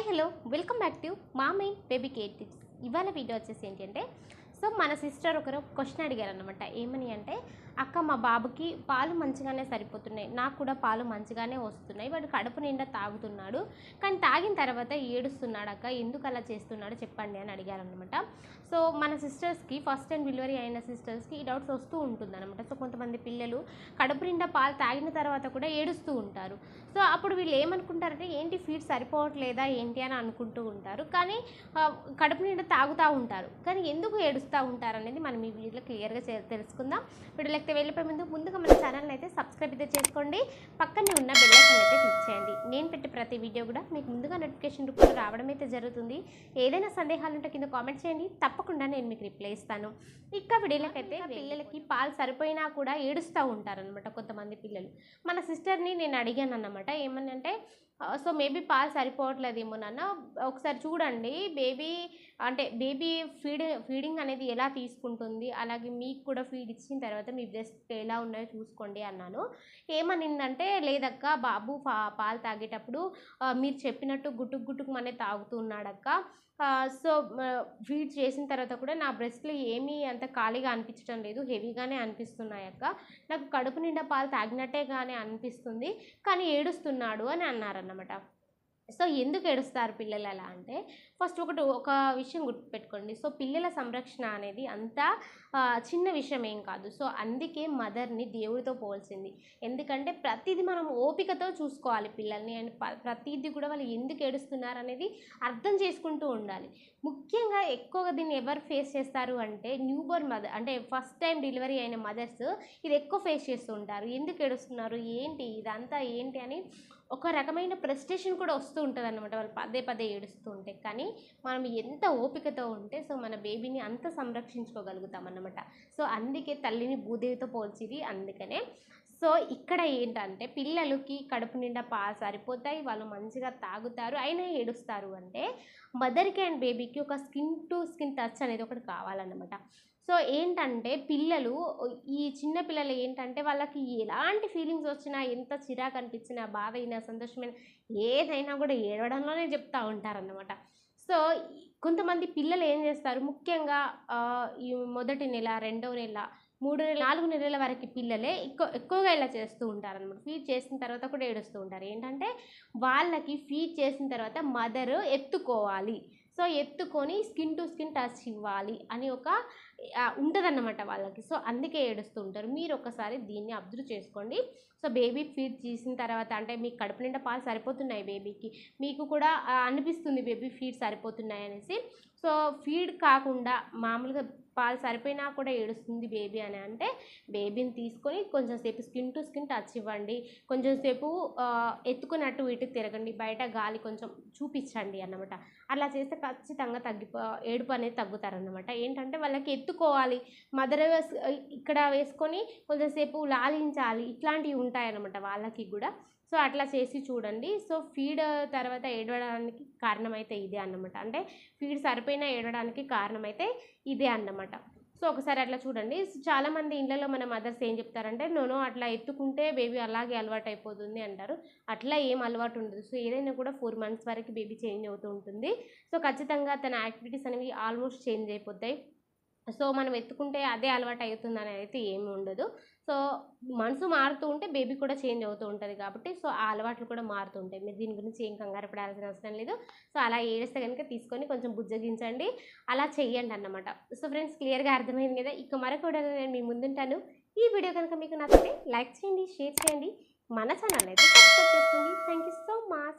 Hello welcome back to మా main baby care tips. ఇవాళ video వచ్చేసి ఏంటంటే మన సిస్టర్ ఒకరు క్వశ్చన్ అడిగారనమాట. ఏమని అంటే, అక్క మా బాబుకి పాలు మంచిగానే సరిపోతున్నాయి, నాకు కూడా పాలు మంచిగానే వస్తున్నాయి, వాడు కడుపు నిండా తాగుతున్నాడు, కానీ తాగిన తర్వాత ఏడుస్తున్నాడు అక్క, ఎందుకు అలా చేస్తున్నాడో చెప్పండి అని అడిగారనమాట. సో మన సిస్టర్స్కి ఫస్ట్ టైం డెలివరీ అయిన సిస్టర్స్కి ఈ డౌట్స్ వస్తూ ఉంటుందన్నమాట. సో కొంతమంది పిల్లలు కడుపు నిండా పాలు తాగిన తర్వాత కూడా ఏడుస్తూ ఉంటారు. సో అప్పుడు వీళ్ళు ఏమనుకుంటారంటే, ఏంటి ఫీడ్ సరిపోవట్లేదా ఏంటి అని అనుకుంటూ ఉంటారు. కానీ కడుపు నిండా తాగుతూ ఉంటారు, కానీ ఎందుకు ఏడుస్తూ ఉంటారు అనేది మనం ఈ వీడియోలో క్లియర్గా తెలుసుకుందాం. వీడియోలోకి వెళ్ళిపోయే ముందుగా మన ఛానల్ని అయితే సబ్స్క్రైబ్ అయితే చేసుకోండి, పక్కనే ఉన్న బెల్ ఐకాన్ అయితే క్లిక్ చేయండి. నేను పెట్టే ప్రతి వీడియో కూడా మీకు ముందుగా నోటిఫికేషన్ రూపంలో రావడం అయితే జరుగుతుంది. ఏదైనా సందేహాలు ఉంటే కింద కామెంట్ చేయండి, తప్పకుండా నేను మీకు రిప్లై ఇస్తాను. ఇక వీడియోలోకి అయితే, పిల్లలకి పాలు సరిపోయినా కూడా ఏడుస్తూ ఉంటారనమాట కొంతమంది పిల్లలు. మన సిస్టర్ని నేను అడిగాను అన్నమాట, ఏమని అంటే, సో మేబీ పాలు సరిపోవట్లేదేమో నాన్న, ఒకసారి చూడండి బేబీ ఫీడింగ్ అనేది ఎలా తీసుకుంటుంది, అలాగే మీకు కూడా ఫీడ్ ఇచ్చిన తర్వాత మీ బ్రెస్ట్ ఎలా ఉన్నాయో చూసుకోండి అన్నాను. ఏమనిందంటే, లేదక్క బాబు పాలు తాగేటప్పుడు మీరు చెప్పినట్టు గుట్టుకు అనే తాగుతున్నాడక్క, సో ఫీడ్ చేసిన తర్వాత కూడా నా బ్రెస్ట్లో ఏమీ అంత ఖాళీగా అనిపించడం లేదు, హెవీగానే అనిపిస్తున్నాయి అక్క, నాకు కడుపు నిండా పాలు తాగినట్టేగానే అనిపిస్తుంది, కానీ ఏడుస్తున్నాడు అని అన్నారన్నమాట. సో ఎందుకు ఏడుస్తారు పిల్లలు అలా అంటే, ఫస్ట్ ఒక విషయం గుర్తుపెట్టుకోండి. సో పిల్లల సంరక్షణ అనేది అంతా చిన్న విషయం ఏం కాదు. సో అందుకే మదర్ని దేవుడితో పోల్చింది. ఎందుకంటే ప్రతిదీ మనం ఓపికతో చూసుకోవాలి పిల్లల్ని, అండ్ ప్రతిదీ కూడా వాళ్ళు ఎందుకు ఏడుస్తున్నారు అనేది అర్థం చేసుకుంటూ ఉండాలి. ముఖ్యంగా ఎక్కువగా దీన్ని ఎవరు ఫేస్ చేస్తారు అంటే, న్యూబోర్న్ మదర్, అంటే ఫస్ట్ టైం డెలివరీ అయిన మదర్స్ ఇది ఎక్కువ ఫేస్ చేస్తూ ఉంటారు. ఎందుకు ఏడుస్తున్నారు, ఏంటి ఇదంతా ఏంటి అని ఒక రకమైన ప్రెస్టేషన్ కూడా వస్తూ ఉంటుంది అన్నమాట, వాళ్ళు పదే ఏడుస్తూ ఉంటే. కానీ మనం ఎంత ఓపికతో ఉంటే సో మన బేబీని అంత సంరక్షించుకోగలుగుతాం అన్నమాట. సో అందుకే తల్లిని భూదేవితో పోల్చిది. అందుకనే సో ఇక్కడ ఏంటంటే, పిల్లలకి కడుపు నిండా పాలు సరిపోతాయి, వాళ్ళు మంచిగా తాగుతారు, అయినా ఏడుస్తారు అంటే మదర్కి అండ్ బేబీకి ఒక స్కిన్ టు స్కిన్ టచ్ అనేది ఒకటి కావాలన్నమాట. సో ఏంటంటే, ఈ చిన్న పిల్లలు ఏంటంటే, వాళ్ళకి ఎలాంటి ఫీలింగ్స్ వచ్చినా, ఎంత చిరాకు అనిపించినా, బాధ అయినా, సంతోషమైన ఏదైనా కూడా ఏడవడంలోనే చెప్తూ ఉంటారన్నమాట. సో కొంతమంది పిల్లలు ఏం చేస్తారు, ముఖ్యంగా ఈ మొదటి నెల, రెండవ నెల, 3 నెలల, 4 నెలల వరకు పిల్లలే ఎక్కువగా ఇలా చేస్తూ ఉంటారనమాట. ఫీడ్ చేసిన తర్వాత కూడా ఏడుస్తూ ఉంటారు. ఏంటంటే, వాళ్ళకి ఫీడ్ చేసిన తర్వాత మదర్ ఎత్తుకోవాలి, సో ఎత్తుకొని స్కిన్ టు స్కిన్ టచ్ ఇవ్వాలి అని ఒక ఉంటుందన్నమాట వాళ్ళకి. సో అందుకే ఏడుస్తూ ఉంటారు. మీరు ఒకసారి దీన్ని అబ్జర్వ్ చేసుకోండి. సో బేబీ ఫీడ్ చేసిన తర్వాత, అంటే మీకు కడుపు నిండా పాలు సరిపోతున్నాయి బేబీకి, మీకు కూడా అనిపిస్తుంది బేబీ ఫీడ్ సరిపోతున్నాయి అనేసి. సో ఫీడ్ కాకుండా మామూలుగా పాలు సరిపోయినా కూడా ఏడుస్తుంది బేబీ అని అంటే, బేబీని తీసుకొని కొంచెం సేపు స్కిన్ టు స్కిన్ టచ్ ఇవ్వండి, కొంచెం సేపు ఎత్తుకున్నట్టు ఇటు తిరగండి, బయట గాలి కొంచెం చూపించండి అన్నమాట. అలా చేస్తే ఖచ్చితంగా ఏడుపు అనేది తగ్గుతారన్నమాట. ఏంటంటే, వాళ్ళకి ఎత్తుకోవాలి, మదర్ ఇక్కడ వేసుకొని కొంచెం సేపు లాలించాలి, ఇట్లాంటివి ఉంటాయన్నమాట వాళ్ళకి కూడా. సో అట్లా చేసి చూడండి. సో ఫీడ్ తర్వాత ఏడవడానికి కారణమైతే ఇదే అన్నమాట, అంటే ఫీడ్ సరిపోయినా ఏడవడానికి కారణమైతే ఇదే అన్నమాట. సో ఒకసారి అట్లా చూడండి. చాలామంది ఇళ్ళలో మన మదర్స్ ఏం చెప్తారంటే, నో అట్లా ఎత్తుకుంటే బేబీ అలాగే అలవాటు అయిపోతుంది అంటారు. అట్లా ఏం అలవాటు ఉండదు. సో ఏదైనా కూడా 4 months వరకు బేబీ చేంజ్ అవుతూ ఉంటుంది. సో ఖచ్చితంగా తన యాక్టివిటీస్ అనేవి ఆల్మోస్ట్ చేంజ్ అయిపోతాయి. సో మనం ఎత్తుకుంటే అదే అలవాటు అవుతుంది అనేది అయితే ఏమి ఉండదు. సో మనసు మారుతూ ఉంటే బేబీ కూడా చేంజ్ అవుతూ ఉంటుంది కాబట్టి, సో ఆ అలవాట్లు కూడా మారుతూ ఉంటాయి. మీరు దీని గురించి ఏం కంగారు పడాల్సిన అవసరం లేదు. సో అలా ఏడిస్తే కనుక తీసుకొని కొంచెం బుజ్జగించండి, అలా చెయ్యండి అన్నమాట. సో ఫ్రెండ్స్, క్లియర్గా అర్థమైంది కదా. ఇక మరొక వీడియోలో నేను మీ ముందుంటాను. ఈ వీడియో కనుక మీకు నచ్చితే లైక్ చేయండి, షేర్ చేయండి, మన ఛానల్ అయితే సబ్స్క్రైబ్ చేసుకోండి. Thank you so much.